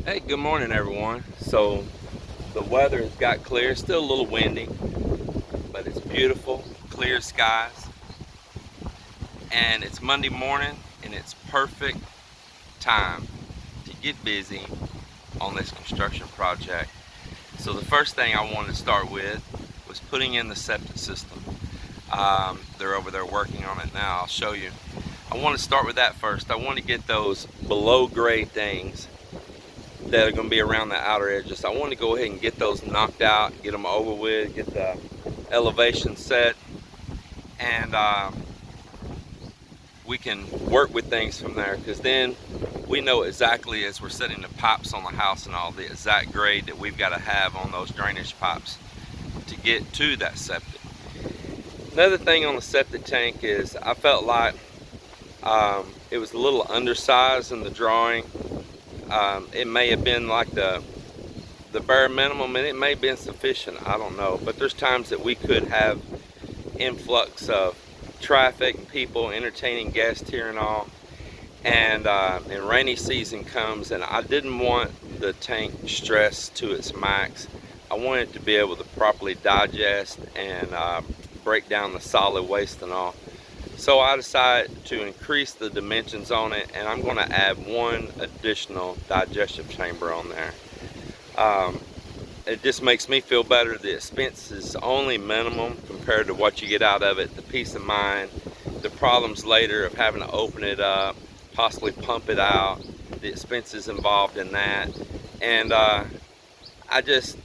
Hey, good morning everyone. So the weather has got clear, still a little windy, but it's beautiful, clear skies, and it's Monday morning and it's perfect time to get busy on this construction project. So the first thing I wanted to start with was putting in the septic system. They're over there working on it now. I'll show you. I want to start with that first. I want to get those below grade things that are going to be around the outer edges. I want to go ahead and get those knocked out, get them over with, get the elevation set, and we can work with things from there, because then we know exactly, as we're setting the pipes on the house and all, the exact grade that we've got to have on those drainage pipes to get to that septic. Another thing on the septic tank is I felt like it was a little undersized in the drawing. It may have been like the bare minimum, and it may have been sufficient, I don't know, but there's times that we could have influx of traffic and people entertaining guests here and all, and rainy season comes, and I didn't want the tank stressed to its max. I wanted it to be able to properly digest and break down the solid waste and all. So I decided to increase the dimensions on it, and I'm going to add one additional digestive chamber on there. It just makes me feel better. The expense is only minimum compared to what you get out of it. The peace of mind, the problems later of having to open it up, possibly pump it out, the expenses involved in that. And I just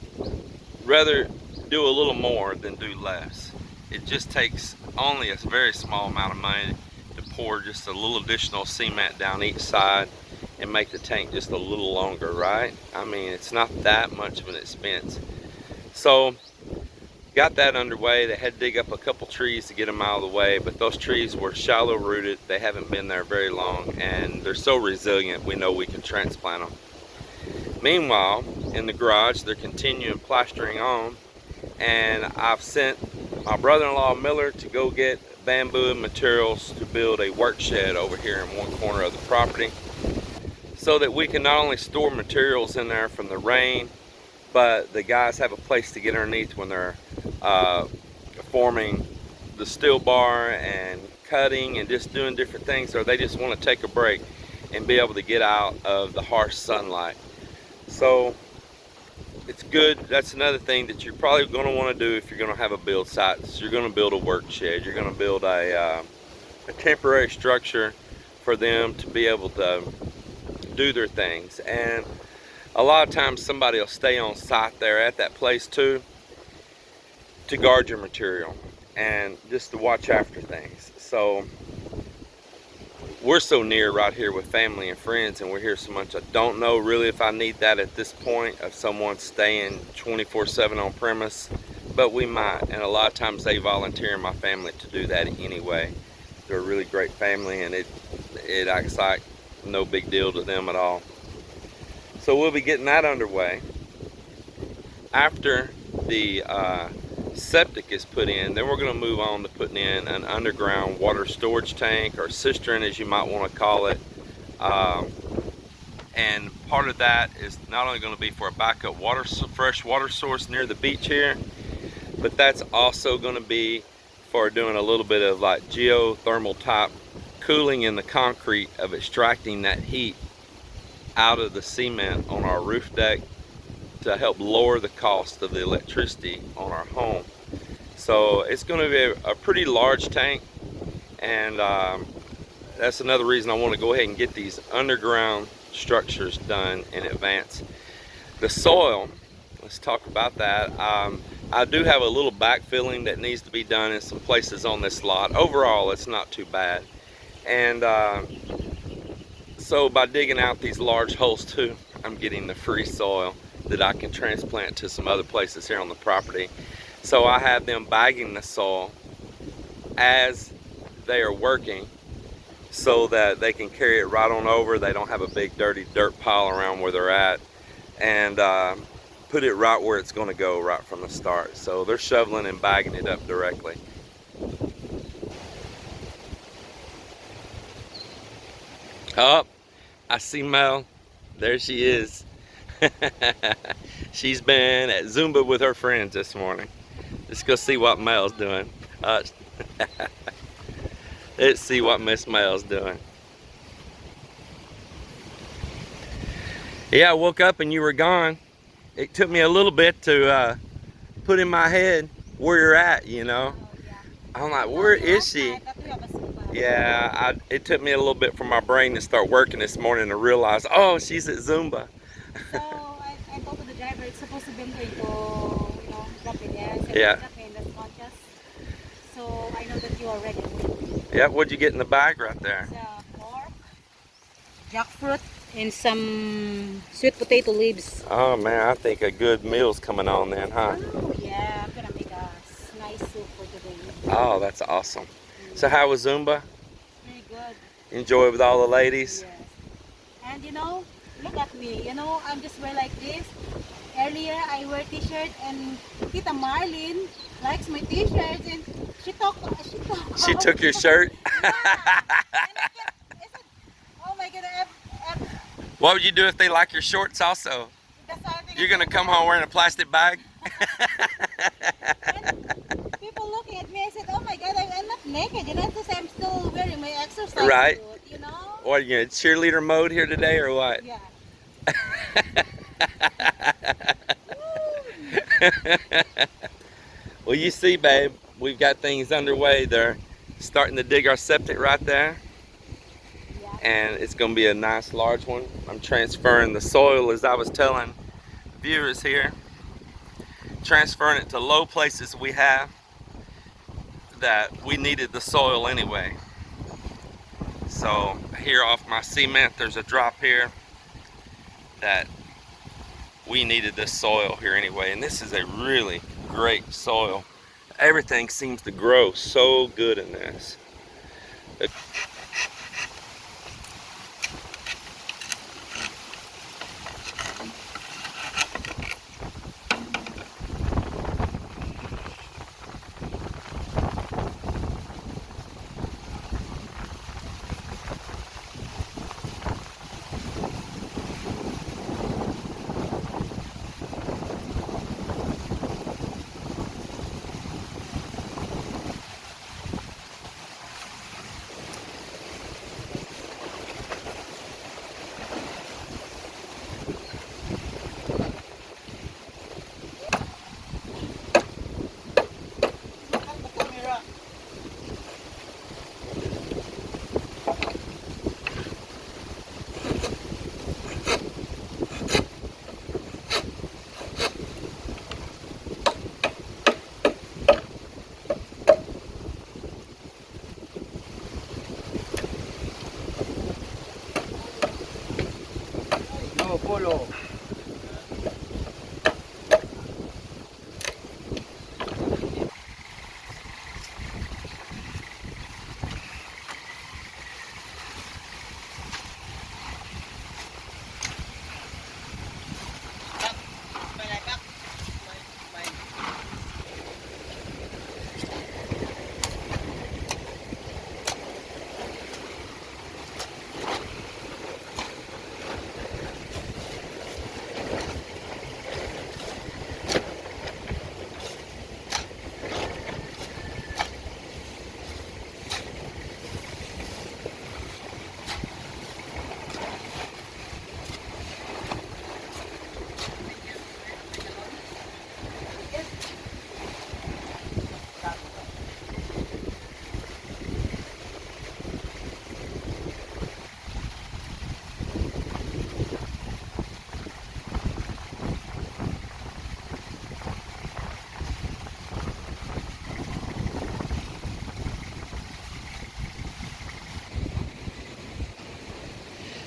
rather do a little more than do less. It just takes only a very small amount of money to pour just a little additional cement down each side and make the tank just a little longer, right? I mean, it's not that much of an expense. So got that underway. They had to dig up a couple trees to get them out of the way, but those trees were shallow rooted. They haven't been there very long, and they're so resilient, we know we can transplant them. Meanwhile, in the garage, they're continuing plastering on, and I've sent my brother-in-law Miller to go get bamboo and materials to build a work shed over here in one corner of the property, so that we can not only store materials in there from the rain, but the guys have a place to get underneath when they're forming the steel bar and cutting and just doing different things, or they just want to take a break and be able to get out of the harsh sunlight. So it's good. That's another thing that you're probably going to want to do if you're going to have a build site. So you're going to build a work shed. You're going to build a temporary structure for them to be able to do their things. And a lot of times somebody will stay on site there at that place too, to guard your material and just to watch after things. So we're so near right here with family and friends, and we're here so much. I don't know really if I need that at this point, of someone staying 24/7 on premise, but we might. And a lot of times they volunteer in my family to do that anyway. They're a really great family, and it acts like no big deal to them at all. So we'll be getting that underway. After the septic is put in, then we're going to move on to putting in an underground water storage tank, or cistern as you might want to call it. And part of that is not only going to be for a backup fresh water source near the beach here, but that's also going to be for doing a little bit of like geothermal type cooling in the concrete, of extracting that heat out of the cement on our roof deck to help lower the cost of the electricity on our home. So it's going to be a pretty large tank, and that's another reason I want to go ahead and get these underground structures done in advance. The soil, let's talk about that. I do have a little backfilling that needs to be done in some places on this lot. Overall, it's not too bad. And so by digging out these large holes too, I'm getting the free soil that I can transplant to some other places here on the property. So I have them bagging the soil as they are working, so that they can carry it right on over. They don't have a big dirty dirt pile around where they're at, and put it right where it's going to go right from the start. So they're shoveling and bagging it up directly. Oh, I see Mel. There she is. She's been at Zumba with her friends this morning. Let's go see what Mel's doing. Let's see what Miss Mel's doing. Yeah, I woke up and you were gone. It took me a little bit to put in my head where you're at, you know. I'm like, where is she? Yeah, it took me a little bit for my brain to start working this morning to realize, oh, she's at Zumba. So I told the driver it's supposed to be going to, you know, drop in there. So Yeah. drop in, that's not just. So I know that you are ready. Yeah, what'd you get in the bag right there? Pork, jackfruit, and some sweet potato leaves. Oh man, I think a good meal's coming on then, huh? Oh yeah, I'm gonna make a nice soup for today. Oh, that's awesome. So how was Zumba? Very good. Enjoy it with all the ladies? Yes. And you know, look at me. You know, I'm just wear like this. Earlier, I wear t-shirt, and Tita Marlene likes my t-shirts, and she Took your shirt? Yeah. And I said, oh my God, What would you do if they like your shorts also? that's how I think. You're gonna come home wearing a plastic bag? And people looking at me, I said, oh my God, I'm not naked. You know, because I'm still wearing my exercise Right. suit, you know? What, are you in cheerleader mode here today or what? Yeah. Well, you see, babe, we've got things underway. They're starting to dig our septic right there. Yeah. And it's going to be a nice large one. I'm transferring the soil, as I was telling viewers here, transferring it to low places we have that we needed the soil anyway. So here off my cement, there's a drop here that we needed this soil here anyway, and this is a really great soil. Everything seems to grow so good in this. No, polo.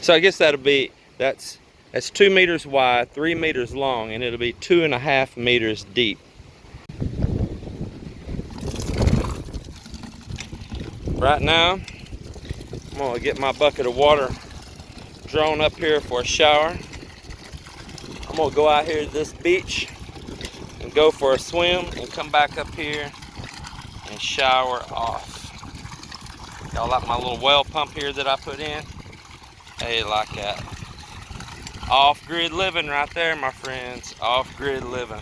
So I guess that's 2 meters wide, 3 meters long, and it'll be 2.5 meters deep. Right now, I'm gonna get my bucket of water drawn up here for a shower. I'm gonna go out here to this beach and go for a swim and come back up here and shower off. Y'all like my little well pump here that I put in? Hey, like that. Off-grid living right there, my friends. Off-grid living.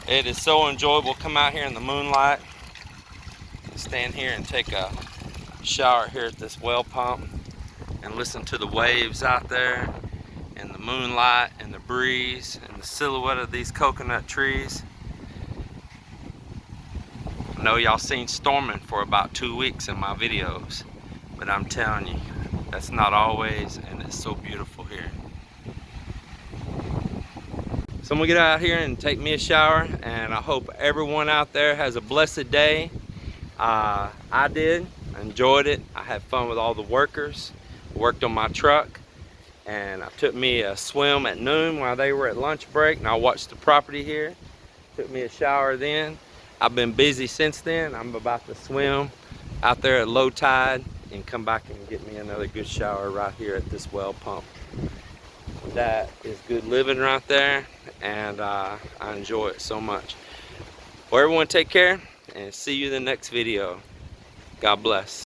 It is so enjoyable. Come out here in the moonlight, stand here and take a shower here at this well pump and listen to the waves out there and the moonlight and the breeze and the silhouette of these coconut trees. I know y'all seen storming for about 2 weeks in my videos, but I'm telling you, that's not always, and it's so beautiful here. So I'm gonna get out here and take me a shower, and I hope everyone out there has a blessed day. I did. I enjoyed it. I had fun with all the workers. Worked on my truck, and I took me a swim at noon while they were at lunch break, and I watched the property here. Took me a shower then. I've been busy since then. I'm about to swim out there at low tide and come back and get me another good shower right here at this well pump. That is good living right there, and I enjoy it so much. Well, everyone take care, and see you in the next video. God bless.